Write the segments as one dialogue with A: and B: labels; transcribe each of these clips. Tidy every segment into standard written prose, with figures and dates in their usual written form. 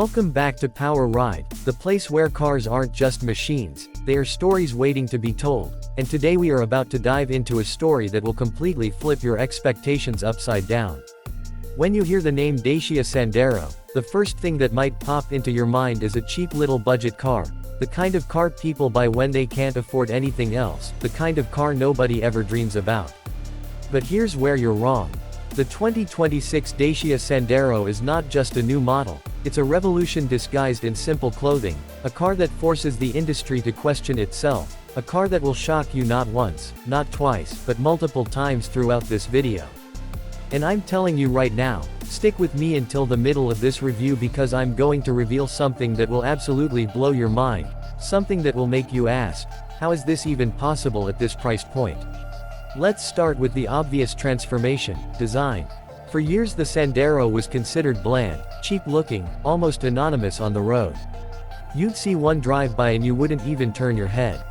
A: Welcome back to Power Ride, the place where cars aren't just machines, they are stories waiting to be told, and today we are about to dive into a story that will completely flip your expectations upside down. When you hear the name Dacia Sandero, the first thing that might pop into your mind is a cheap little budget car, the kind of car people buy when they can't afford anything else, the kind of car nobody ever dreams about. But here's where you're wrong. The 2026 Dacia Sandero is not just a new model, it's a revolution disguised in simple clothing, a car that forces the industry to question itself, a car that will shock you not once, not twice, but multiple times throughout this video. And I'm telling you right now, stick with me until the middle of this review because I'm going to reveal something that will absolutely blow your mind, something that will make you ask, how is this even possible at this price point? Let's start with the obvious transformation, design. For years the Sandero was considered bland, cheap-looking, almost anonymous on the road. You'd see one drive by and you wouldn't even turn your head.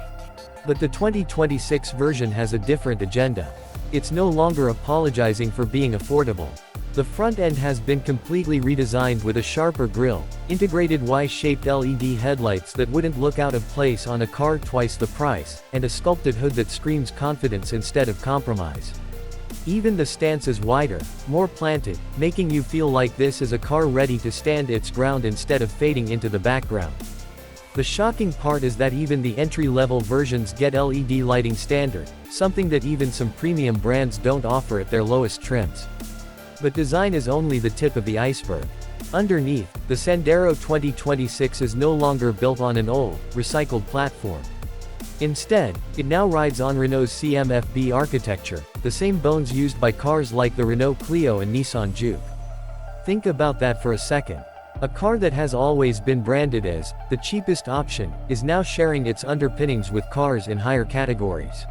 A: But the 2026 version has a different agenda. It's no longer apologizing for being affordable. The front end has been completely redesigned with a sharper grille, integrated Y-shaped LED headlights that wouldn't look out of place on a car twice the price, and a sculpted hood that screams confidence instead of compromise. Even the stance is wider, more planted, making you feel like this is a car ready to stand its ground instead of fading into the background. The shocking part is that even the entry-level versions get LED lighting standard, something that even some premium brands don't offer at their lowest trims. But design is only the tip of the iceberg. Underneath, the Sandero 2026 is no longer built on an old, recycled platform. Instead, it now rides on Renault's CMFB architecture, the same bones used by cars like the Renault Clio and Nissan Juke. Think about that for a second. A car that has always been branded as the cheapest option is now sharing its underpinnings with cars in higher categories.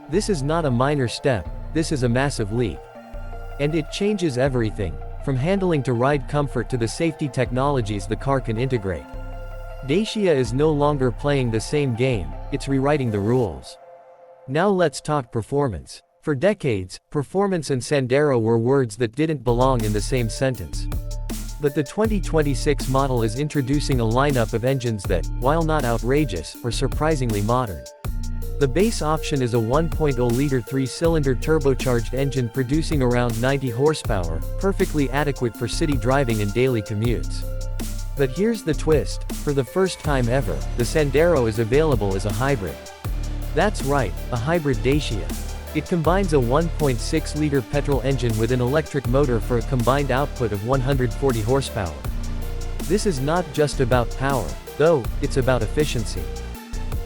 A: This is not a minor step, this is a massive leap. And it changes everything, from handling to ride comfort to the safety technologies the car can integrate. Dacia is no longer playing the same game, it's rewriting the rules. Now let's talk performance. For decades, performance and Sandero were words that didn't belong in the same sentence. But the 2026 model is introducing a lineup of engines that, while not outrageous, are surprisingly modern. The base option is a 1.0-liter 3-cylinder turbocharged engine producing around 90 horsepower, perfectly adequate for city driving and daily commutes. But here's the twist, for the first time ever, the Sandero is available as a hybrid. That's right, a hybrid Dacia. It combines a 1.6-liter petrol engine with an electric motor for a combined output of 140 horsepower. This is not just about power, though, it's about efficiency.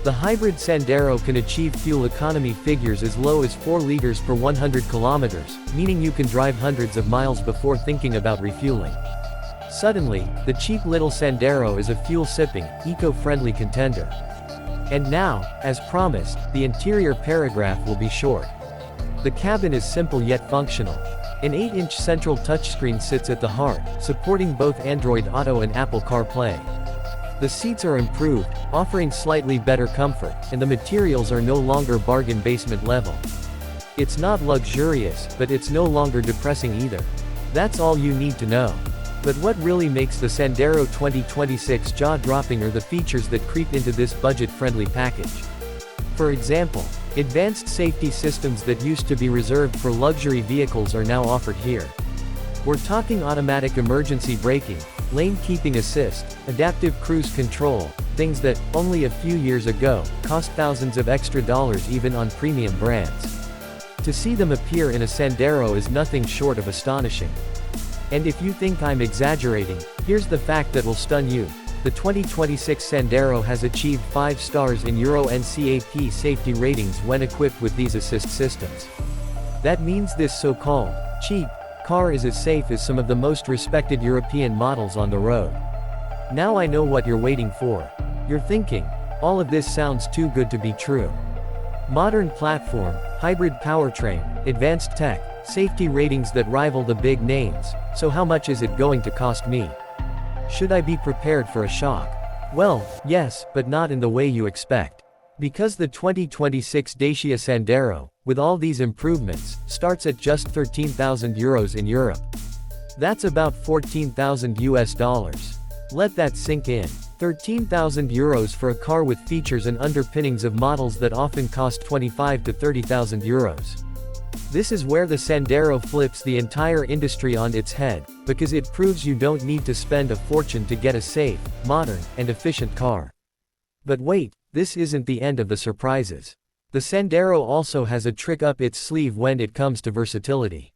A: The hybrid Sandero can achieve fuel economy figures as low as 4 liters per 100 kilometers, meaning you can drive hundreds of miles before thinking about refueling. Suddenly, the cheap little Sandero is a fuel-sipping, eco-friendly contender. And now, as promised, the interior paragraph will be short. The cabin is simple yet functional. An 8-inch central touchscreen sits at the heart, supporting both Android Auto and Apple CarPlay. The seats are improved, offering slightly better comfort, and the materials are no longer bargain basement level. It's not luxurious, but it's no longer depressing either. That's all you need to know. But what really makes the Sandero 2026 jaw-dropping are the features that creep into this budget-friendly package. For example, advanced safety systems that used to be reserved for luxury vehicles are now offered here. We're talking automatic emergency braking, lane keeping assist, adaptive cruise control, things that, only a few years ago, cost thousands of extra dollars even on premium brands. To see them appear in a Sandero is nothing short of astonishing. And if you think I'm exaggerating, here's the fact that will stun you. The 2026 Sandero has achieved 5 stars in Euro NCAP safety ratings when equipped with these assist systems. That means this so-called cheap car is as safe as some of the most respected European models on the road. Now I know what you're waiting for. You're thinking, all of this sounds too good to be true. Modern platform, hybrid powertrain, advanced tech, safety ratings that rival the big names, so how much is it going to cost me? Should I be prepared for a shock? Well, yes, but not in the way you expect. Because the 2026 Dacia Sandero, with all these improvements, starts at just 13,000 euros in Europe. That's about $14,000 US. Let that sink in. €13,000 for a car with features and underpinnings of models that often cost 25 to 30,000 euros. This is where the Sandero flips the entire industry on its head, because it proves you don't need to spend a fortune to get a safe, modern, and efficient car. But wait, this isn't the end of the surprises. The Sandero also has a trick up its sleeve when it comes to versatility.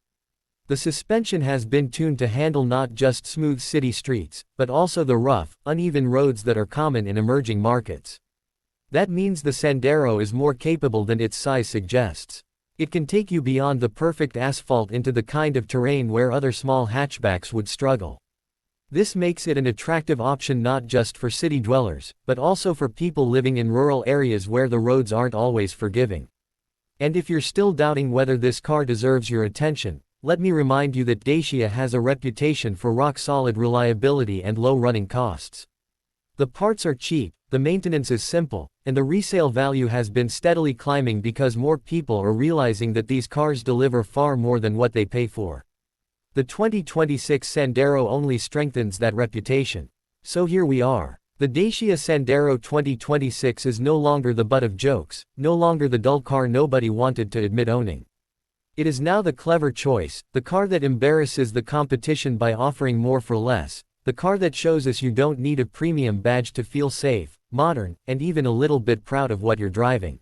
A: The suspension has been tuned to handle not just smooth city streets, but also the rough, uneven roads that are common in emerging markets. That means the Sandero is more capable than its size suggests. It can take you beyond the perfect asphalt into the kind of terrain where other small hatchbacks would struggle. This makes it an attractive option not just for city dwellers, but also for people living in rural areas where the roads aren't always forgiving. And if you're still doubting whether this car deserves your attention, let me remind you that Dacia has a reputation for rock-solid reliability and low running costs. The parts are cheap, the maintenance is simple, and the resale value has been steadily climbing because more people are realizing that these cars deliver far more than what they pay for. The 2026 Sandero only strengthens that reputation. So here we are. The Dacia Sandero 2026 is no longer the butt of jokes, no longer the dull car nobody wanted to admit owning. It is now the clever choice, the car that embarrasses the competition by offering more for less, the car that shows us you don't need a premium badge to feel safe, modern, and even a little bit proud of what you're driving.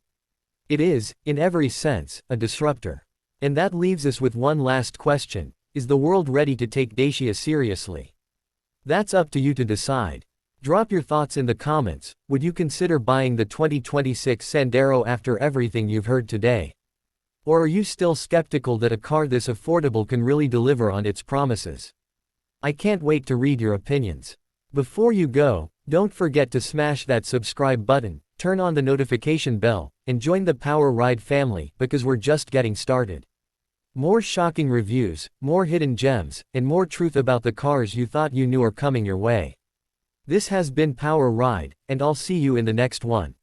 A: It is, in every sense, a disruptor. And that leaves us with one last question: is the world ready to take Dacia seriously? That's up to you to decide. Drop your thoughts in the comments. Would you consider buying the 2026 Sandero after everything you've heard today? Or are you still skeptical that a car this affordable can really deliver on its promises? I can't wait to read your opinions. Before you go, don't forget to smash that subscribe button, turn on the notification bell, and join the Power Ride family, because we're just getting started. More shocking reviews, more hidden gems, and more truth about the cars you thought you knew are coming your way. This has been Power Ride, and I'll see you in the next one.